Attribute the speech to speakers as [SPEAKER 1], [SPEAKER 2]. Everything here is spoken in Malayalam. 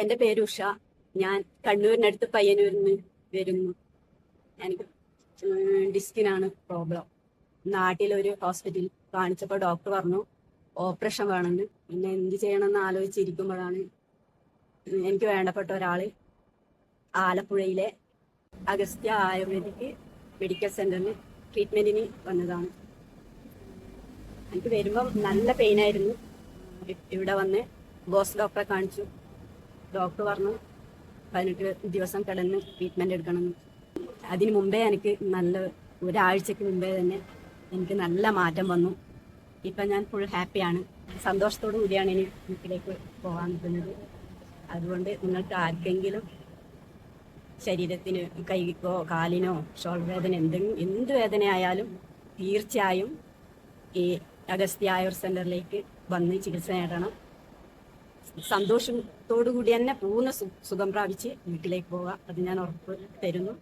[SPEAKER 1] എൻ്റെ പേര് ഉഷ. ഞാൻ കണ്ണൂരിനടുത്ത് പയ്യന്നൂരിൽ നിന്ന് വരുന്നു. എനിക്ക് ഡിസ്കിനാണ് പ്രോബ്ലം. നാട്ടിലൊരു ഹോസ്പിറ്റലിൽ കാണിച്ചപ്പോൾ ഡോക്ടർ പറഞ്ഞു ഓപ്പറേഷൻ വേണമെന്ന്. പിന്നെ എന്ത് ചെയ്യണമെന്ന് ആലോചിച്ചിരിക്കുമ്പോഴാണ് എനിക്ക് വേണ്ടപ്പെട്ട ഒരാൾ ആലപ്പുഴയിലെ അഗസ്ത്യ ആയുർവേദിക് മെഡിക്കൽ സെന്ററിൽ ട്രീറ്റ്മെന്റിന് വന്നതാണ്. എനിക്ക് വരുമ്പം നല്ല പെയിനായിരുന്നു. ഇവിടെ വന്ന് ബോസ് ഡോക്ടറെ കാണിച്ചു. ഡോക്ടർ പറഞ്ഞു 18 ദിവസം കിടന്ന് ട്രീറ്റ്മെന്റ് എടുക്കണമെന്ന്. അതിന് മുമ്പേ എനിക്ക് ഒരാഴ്ചക്ക് മുമ്പേ തന്നെ എനിക്ക് നല്ല മാറ്റം വന്നു. ഇപ്പം ഞാൻ ഫുൾ ഹാപ്പിയാണ്. സന്തോഷത്തോടു കൂടിയാണ് ഇനി വീട്ടിലേക്ക് പോകാൻ നിൽക്കുന്നത്. അതുകൊണ്ട് നിങ്ങൾക്ക് ആർക്കെങ്കിലും ശരീരത്തിന് കൈക്കോ കാലിനോ ഷോൾഡർ വേദന എന്ത് വേദനയായാലും തീർച്ചയായും ഈ അഗസ്ത്യ ആയുർ സെന്ററിലേക്ക് വന്ന് ചികിത്സ നേടണം. സന്തോഷത്തോടു കൂടി തന്നെ പൂർണ്ണ സുഖം പ്രാപിച്ച് വീട്ടിലേക്ക് പോകാം. അത് ഞാൻ ഉറപ്പ് തരുന്നു.